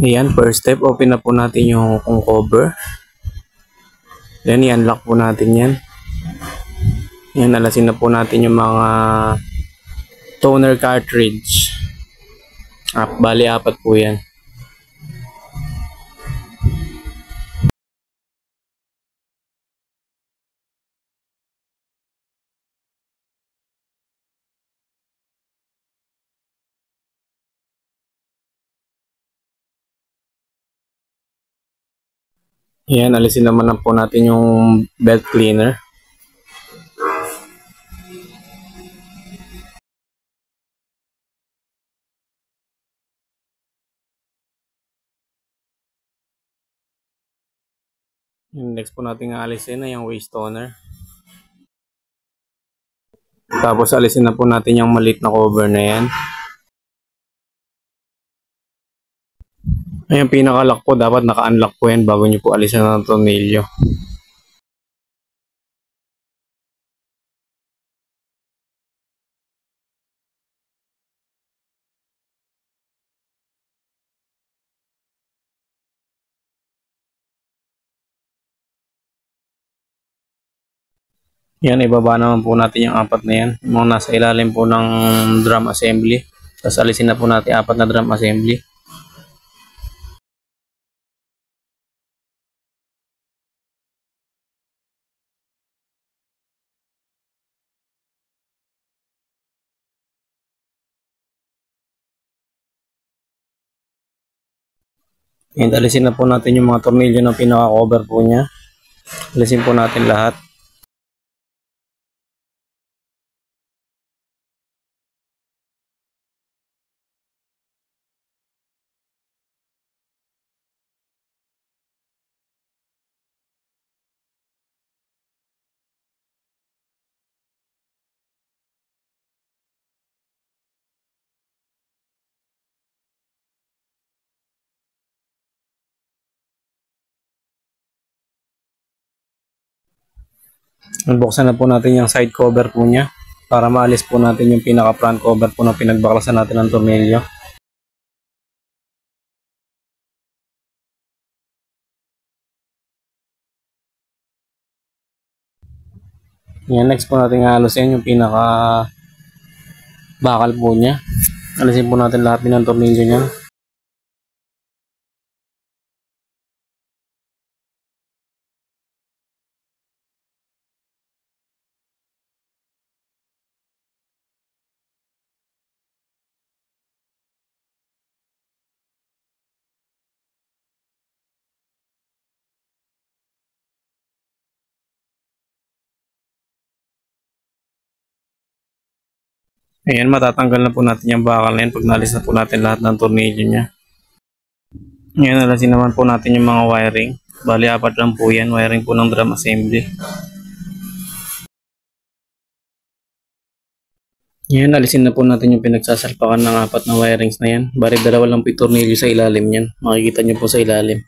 Ayan, first step, open na po natin yung cover. Then, i-unlock po natin yan. Yan, alasin na po natin yung mga toner cartridge. Bali, apat po yan. Yan, alisin naman na po natin yung belt cleaner. Yung next po natin alisin na yung waist toner. Tapos alisin na po natin yung maliit na cover na yan. Ayan, pinaka-lock po, dapat naka-unlock po yan bago nyo po alisin ng tornilyo. Yan, ibaba naman po natin yung apat na yan. Yung mga nasa ilalim po ng drum assembly. Tapos alisin na po natin apat na drum assembly. And alisin na po natin yung mga tornilyo na pinaka-cover po niya. Alisin po natin lahat. Buksan na po natin yung side cover po niya para maalis po natin yung pinaka front cover po na pinagbaklasan natin ng tornilyo. Yan, next po natin halusin yung pinaka bakal po niya. Alisin po natin lahat din ng tornilyo niya. Ayan, matatanggal na po natin yung bakal na yan pag nalis na po natin lahat ng tornilyo niya. Ayan, alasin naman po natin yung mga wiring. Bali, apat lang po yan, wiring po ng drum assembly. Ayan, alisin na po natin yung pinagsasalpakan ng apat na wirings na yan. Bali, dalawa lang po yung tornilyo sa ilalim yan. Makikita nyo po sa ilalim.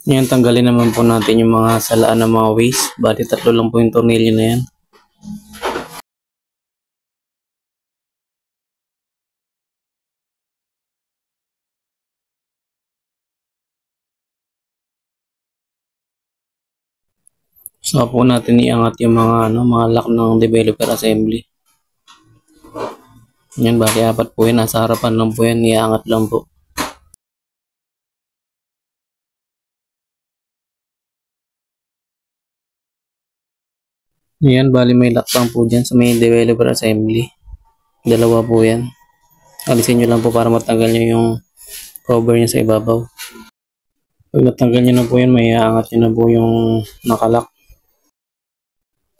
Yan, tanggalin naman po natin yung mga salaan ng mga waste. Bali, tatlo lang po yung tornilyo na yan. So po natin iangat yung mga lock ng developer assembly. Yan, bali apat po yan. Nasa harapan lang po yan. Iangat lang po. Yan, bali may lock lang po dyan sa may developer assembly. Dalawa po yan. Alisin nyo lang po para matanggal nyo yung cover niya sa ibabaw. Pag natanggal nyo na po yan, may iangat nyo na po yung nakalock.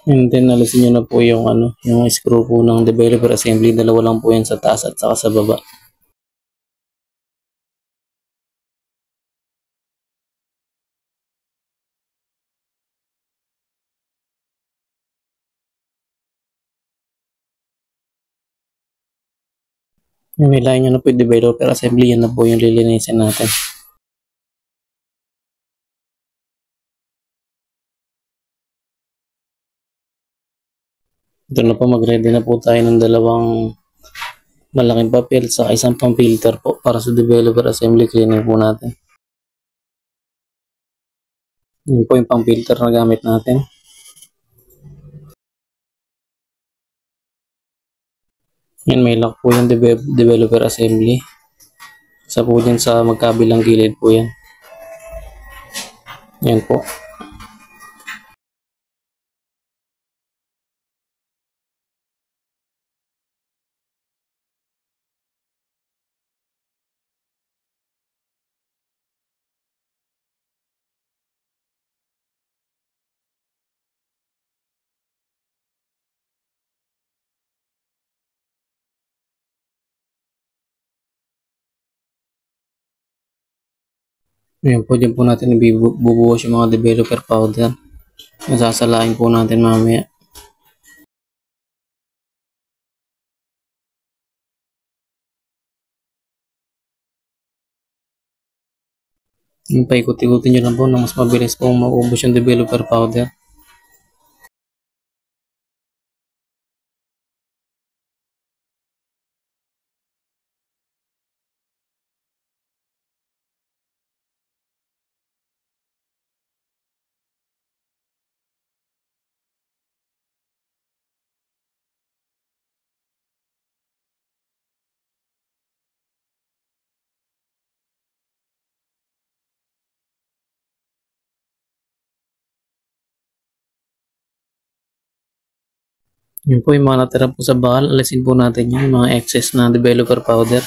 And then alisin nyo na po yung screw po ng developer assembly. Dalawa lang po yan sa taas at saka sa baba. Yung hilahin nyo na po yung developer assembly, yan na po yung lilinisin natin. Ito na po, mag-ready na po tayo ng dalawang malaking papel sa isang pang filter po para sa developer assembly cleaning po natin. Yun po yung pang filter na gamit natin. Yan, may lock po yung developer assembly. Isa po dyan sa magkabilang gilid po yan. Yan po. Ayan po, dyan po natin bubuhos yung mga developer powder. Masasalain po natin mamaya. Yung paikot-ikutin nyo lang po na mas mabilis po maubos yung developer powder. Yun po yung mga natira po sa bakal. Alisin po natin yung mga excess na developer powder.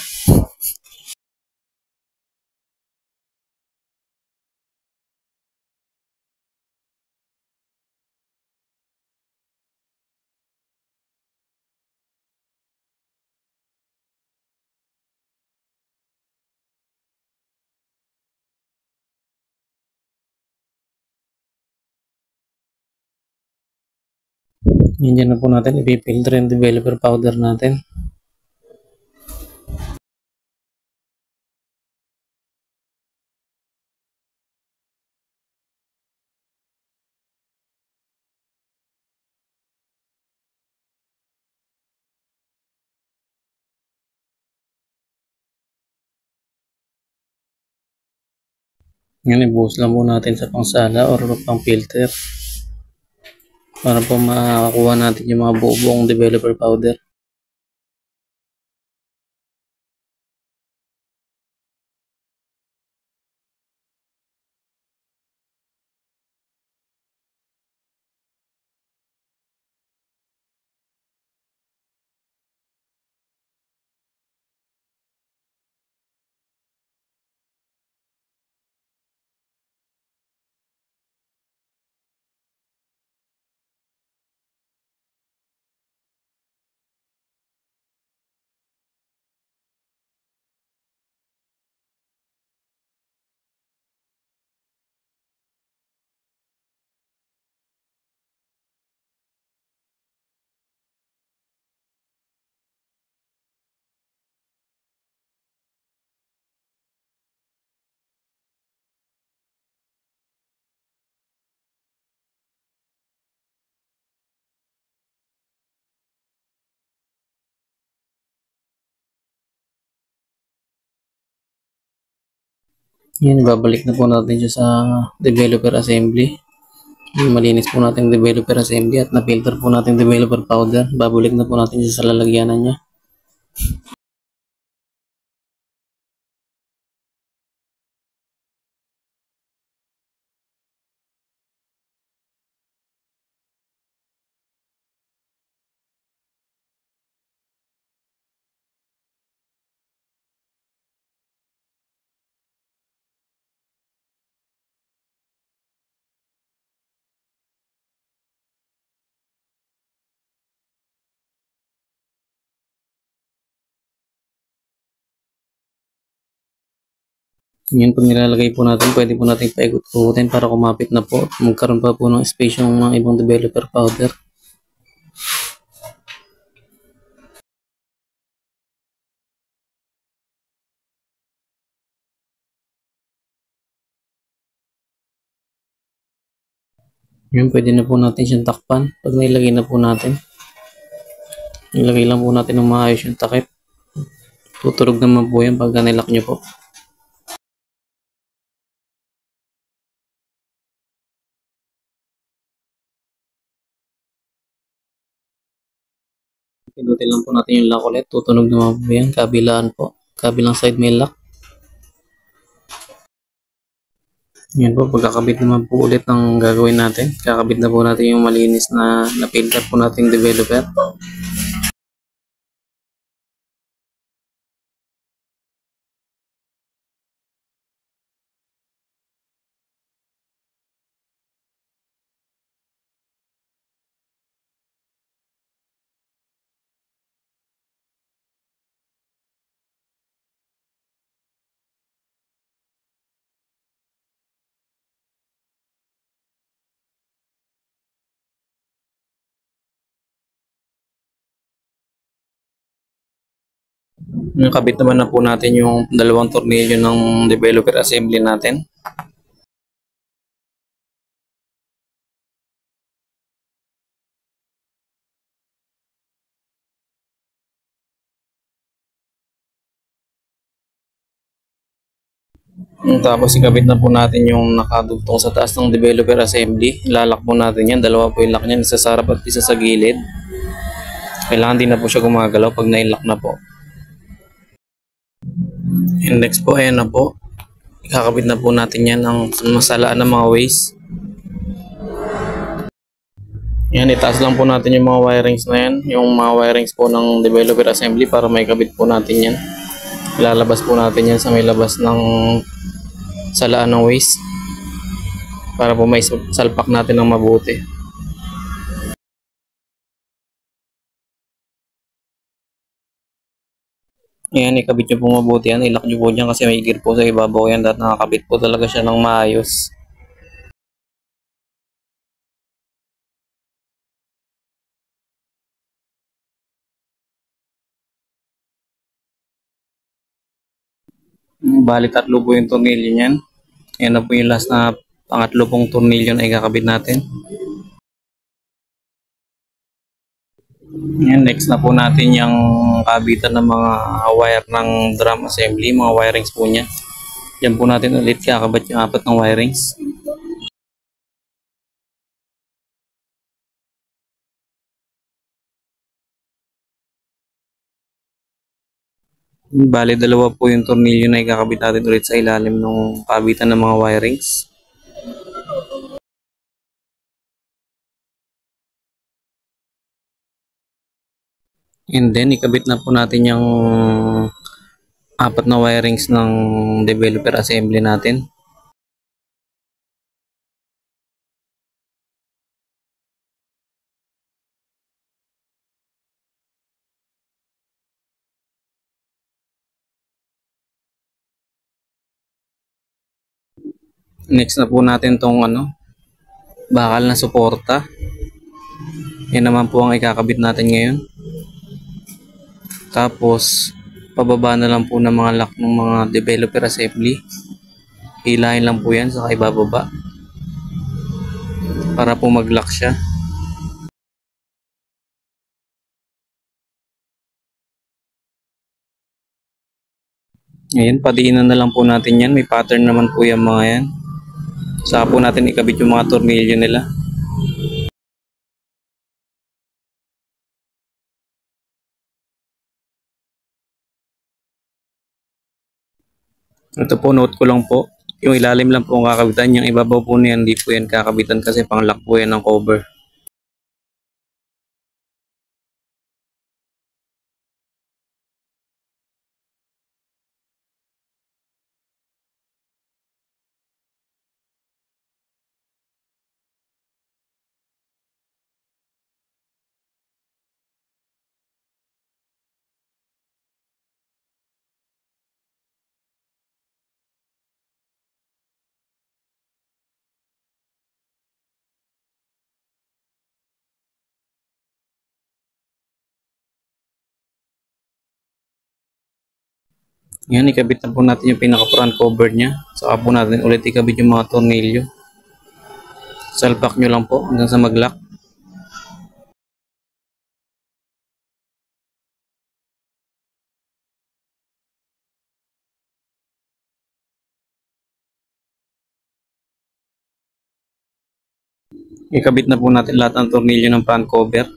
Yan dyan na po natin ipipilter yung developer powder natin. Yan, ibuhos lang po natin sa pangsala or pang filter para po makakuha natin yung mga buong developer powder. Yan, babalik na po natin siya sa developer assembly. Malinis po natin yung developer assembly at na-filter po natin yung developer powder. Babalik na po natin siya sa lalagyanan niya. Yan po nilalagay po natin. Pwede po natin paikot-ikutin para kumapit na po. Magkaroon pa po ng space yung mga ibang developer powder. Yan, pwede na po natin siyang takpan pag nailagay na po natin. Ilagay lang po natin ng maayos yung takip. Tutunog naman po yan pagka nilak nyo po. Pindutin lang po natin yung lock ulit. Tutunog naman po yan. Kabilaan po. Kabilang side may lock. Yan po. Pagkakabit naman po ulit ang gagawin natin. Kakabit na po natin yung malinis na na-filter po nating developer. Nakabit naman na po natin yung dalawang tornilyo ng developer assembly natin. Tapos ikabit na po natin yung nakadugtong sa taas ng developer assembly. Ilalak po natin yan. Dalawa po yung lock niyan. Isa sa harap at isa sa gilid. Kailangan din na po siya gumagalaw pag nailak na po. And next po, ayan na po. Ikakabit na po natin yan ang masalaan ng mga ways. Yan, itaas lang po natin yung mga wirings na yan. Yung mga wirings po ng developer assembly para may kabit po natin yan. Ilalabas po natin yan sa may labas ng salaan ng ways. Para po may salpak natin ng mabuti. Ayan, ikabit nyo po mabuti yan. Ilak nyo po dyan kasi may gear po sa ibabaw yan. Dahil nakakabit po talaga siya ng maayos. Bali, tatlo po yung tornilyo niyan. Ayan na po yung last na pangatlo pong tornilyo na ikakabit natin. Ayan, next na po natin yung kabitan ng mga wire ng drum assembly, mga wirings po niya. Yan po natin ulit kakabit yung apat ng wirings. Bali, dalawa po yung tornilyo na ikakabit natin ulit sa ilalim ng kabitan ng mga wirings. And then, ikabit na po natin yung apat na wirings ng developer assembly natin. Next na po natin tong bakal na suporta. Yan naman po ang ikakabit natin ngayon. Tapos pababa na lang po ng mga lock ng mga developer assembly. Hilahin lang po yan sa ibababa para po mag-lock siya. Ngayon, padiinan na lang po natin yan. May pattern naman po yung mga yan. Saka po natin ikabit yung mga tornilyo nila. Ito po, note ko lang po. Yung ilalim lang po ang kakabitan. Yung ibabaw po niyan, hindi po yan kakabitan kasi pang lock po yan ng cover. Yan, ikabit na po natin yung pinaka front cover niya. Saka po natin ulit ikabit yung mga tornilyo. Salpak nyo lang po hanggang sa mag-lock. Ikabit na po natin lahat ng tornilyo ng front cover.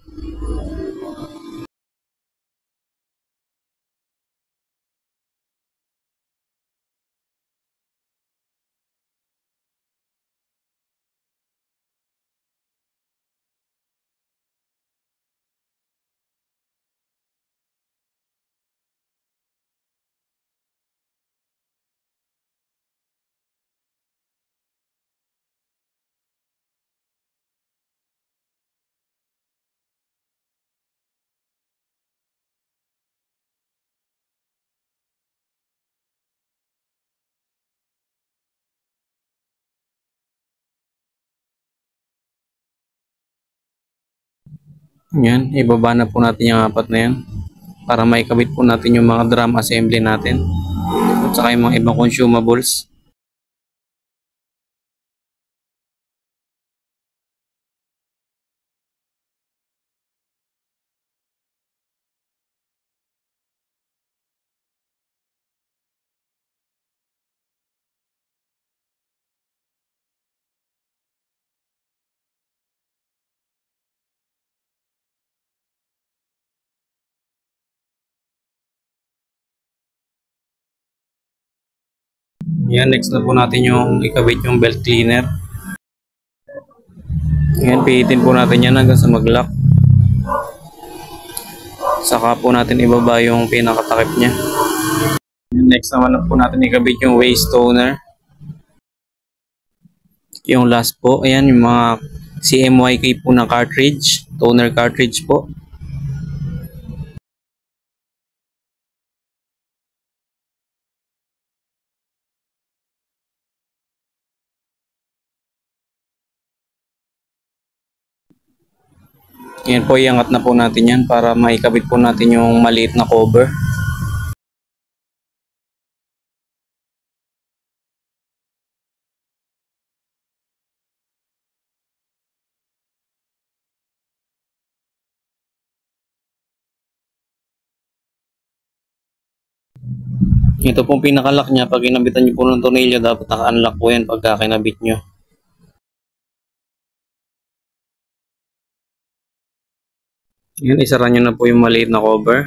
Yan, ibaba na po natin yung apat na yan para maikabit po natin yung mga drum assembly natin at saka yung mga ibang consumables. Yan, next na po natin yung ikabit yung belt cleaner. Yan, pihitin po natin yan hanggang sa mag-lock. Saka po natin ibaba yung pinakatakip niya. Yan, next naman po natin ikabit yung waist toner. Yung last po, ayan yung mga CMYK po na cartridge, toner cartridge po. Yan po, iangat na po natin yan para maikabit po natin yung maliit na cover. Ito pong pinakalock niya, pag inabitan niyo po ng tornilyo, dapat naka-unlock po yan pagka kinabit niyo. Yan, isara nyo na po yung maliit na cover.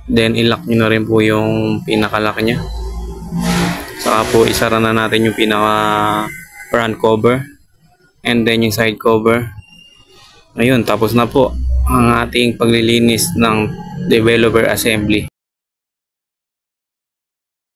Then, ilock nyo na rin po yung pinakalock niya. Saka po, isara na natin yung pinaka front cover. And then, yung side cover. Ayun, tapos na po ang ating paglilinis ng developer assembly.